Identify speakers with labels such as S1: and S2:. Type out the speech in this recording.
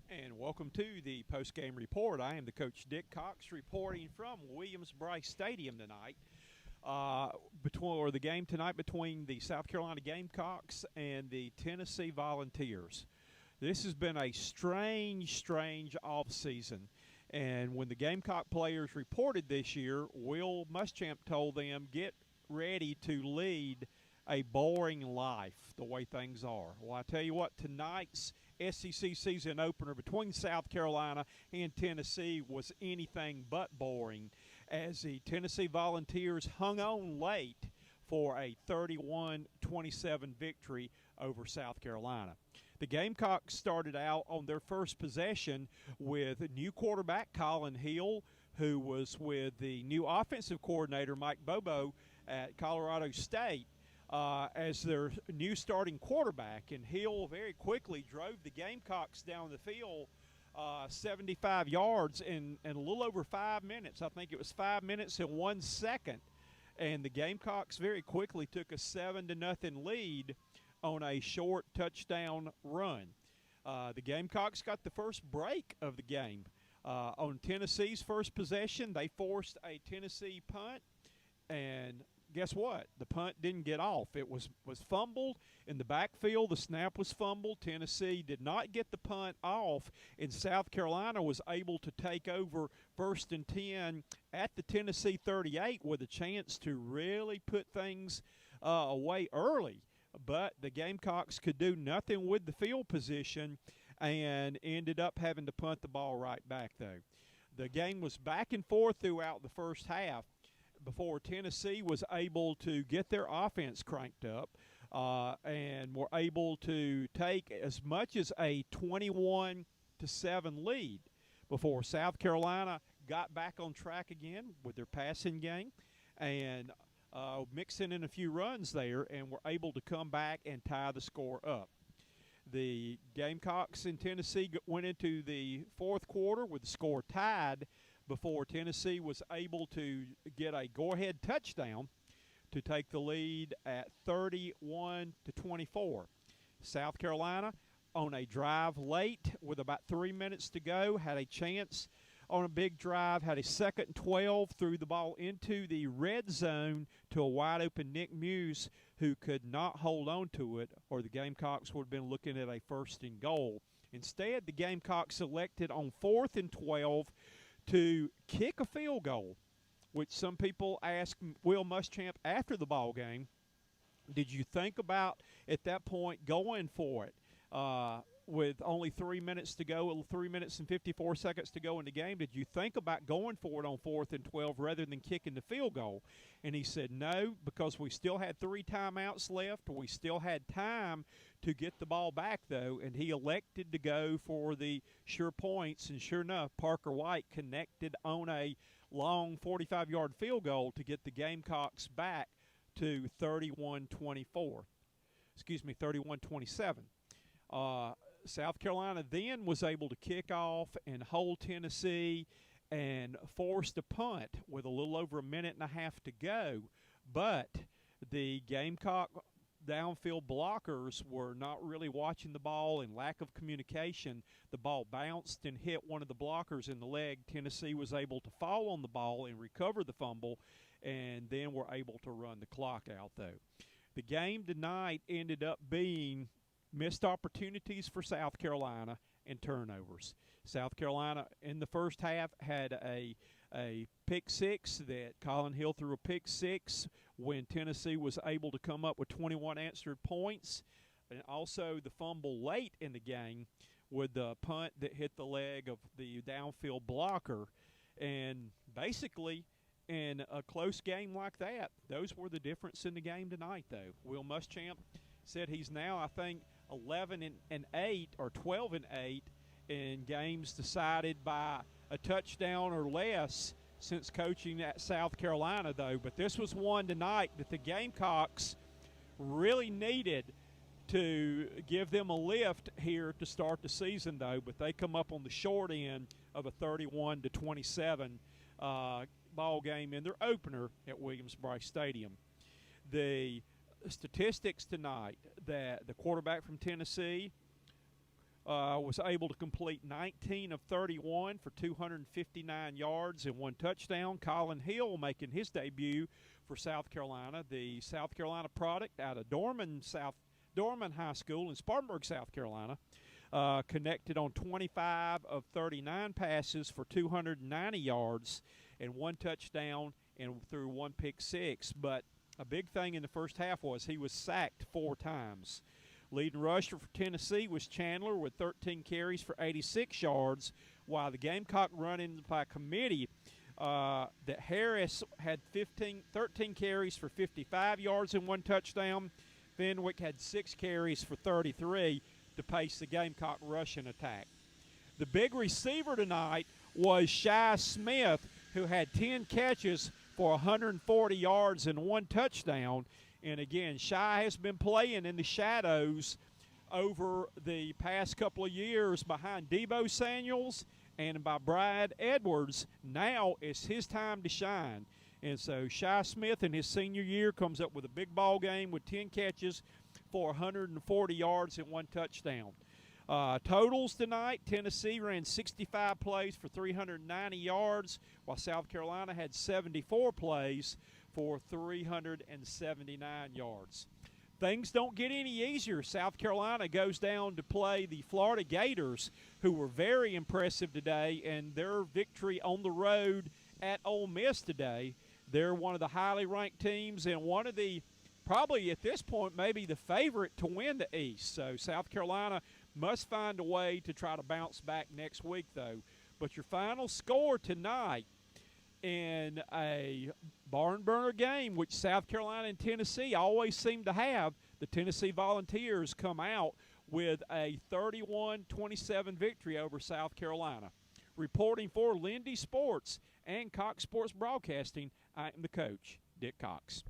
S1: And welcome to the post-game report. I am the coach Dick Cox reporting from Williams-Brice Stadium tonight. Before the game tonight between the South Carolina Gamecocks and the Tennessee Volunteers. This has been a strange offseason. And when the Gamecock players reported this year, Will Muschamp told them, get ready to lead a boring life the way things are. Well, I tell you what, tonight's SEC season opener between South Carolina and Tennessee was anything but boring, as the Tennessee Volunteers hung on late for a 31-27 victory over South Carolina. The Gamecocks started out on their first possession with new quarterback Colin Hill, who was with the new offensive coordinator Mike Bobo at Colorado State as their new starting quarterback. And Hill very quickly drove the Gamecocks down the field 75 yards in a little over 5 minutes. I think it was 5 minutes and 1 second. And the Gamecocks very quickly took a 7-0 lead on a short touchdown run. The Gamecocks got the first break of the game. On Tennessee's first possession, they forced a Tennessee punt, and guess what? The punt didn't get off. It was fumbled in the backfield. The snap was fumbled. Tennessee did not get the punt off, and South Carolina was able to take over 1st and 10 at the Tennessee 38 with a chance to really put things away early. But the Gamecocks could do nothing with the field position and ended up having to punt the ball right back, though. The game was back and forth throughout the first half before Tennessee was able to get their offense cranked up and were able to take as much as a 21-7 lead before South Carolina got back on track again with their passing game and mixing in a few runs there, and were able to come back and tie the score up. The Gamecocks in Tennessee went into the fourth quarter with the score tied before Tennessee was able to get a go-ahead touchdown to take the lead at 31-24. South Carolina, on a drive late with about 3 minutes to go, had a chance on a big drive, had a 2nd and 12, threw the ball into the red zone to a wide-open Nick Muse, who could not hold on to it, or the Gamecocks would have been looking at a 1st and goal. Instead, the Gamecocks elected on 4th and 12 to kick a field goal, which some people asked Will Muschamp after the ball game, did you think about at that point going for it? With only 3 minutes to go, 3 minutes and 54 seconds to go in the game, did you think about going for it on 4th and 12 rather than kicking the field goal? And he said no, because we still had 3 timeouts left. We still had time to get the ball back, though, and he elected to go for the sure points. And sure enough, Parker White connected on a long 45-yard field goal to get the Gamecocks back to 31-27. South Carolina then was able to kick off and hold Tennessee and forced a punt with a little over a minute and a half to go. But the Gamecock downfield blockers were not really watching the ball, and lack of communication. The ball bounced and hit one of the blockers in the leg. Tennessee was able to fall on the ball and recover the fumble, and then were able to run the clock out, though. The game tonight ended up being missed opportunities for South Carolina and turnovers. South Carolina in the first half had a pick six that Colin Hill threw a pick six when Tennessee was able to come up with 21 answered points, and also the fumble late in the game with the punt that hit the leg of the downfield blocker. And basically, in a close game like that, those were the difference in the game tonight, though. Will Muschamp said he's now, I think, 11-8 or 12-8 in games decided by a touchdown or less since coaching at South Carolina, though. But this was one tonight that the Gamecocks really needed to give them a lift here to start the season, though. But they come up on the short end of a 31-27 ball game in their opener at Williams-Brice Stadium. The statistics tonight, that the quarterback from Tennessee was able to complete 19 of 31 for 259 yards and 1 touchdown. Colin Hill making his debut for South Carolina, the South Carolina product out of Dorman High School in Spartanburg, South Carolina. Connected on 25 of 39 passes for 290 yards and 1 touchdown and threw 1 pick six. But a big thing in the first half was he was sacked 4 times. Leading rusher for Tennessee was Chandler with 13 carries for 86 yards, while the Gamecock run-in by committee that Harris had 13 carries for 55 yards and 1 touchdown. Fenwick had 6 carries for 33 to pace the Gamecock rushing attack. The big receiver tonight was Shi Smith, who had 10 catches for 140 yards and 1 touchdown. And again, Shi has been playing in the shadows over the past couple of years behind Debo Samuels and by Brad Edwards. Now it's his time to shine. And so Shi Smith in his senior year comes up with a big ball game with 10 catches for 140 yards and 1 touchdown. Totals tonight, Tennessee ran 65 plays for 390 yards, while South Carolina had 74 plays for 379 yards. Things don't get any easier. South Carolina goes down to play the Florida Gators, who were very impressive today, and their victory on the road at Ole Miss today. They're one of the highly ranked teams and one of the, probably at this point, maybe the favorite to win the East. So South Carolina must find a way to try to bounce back next week, though. But your final score tonight in a barn burner game, which South Carolina and Tennessee always seem to have, the Tennessee Volunteers come out with a 31-27 victory over South Carolina. Reporting for Lindy Sports and Cox Sports Broadcasting, I am the coach, Dick Cox.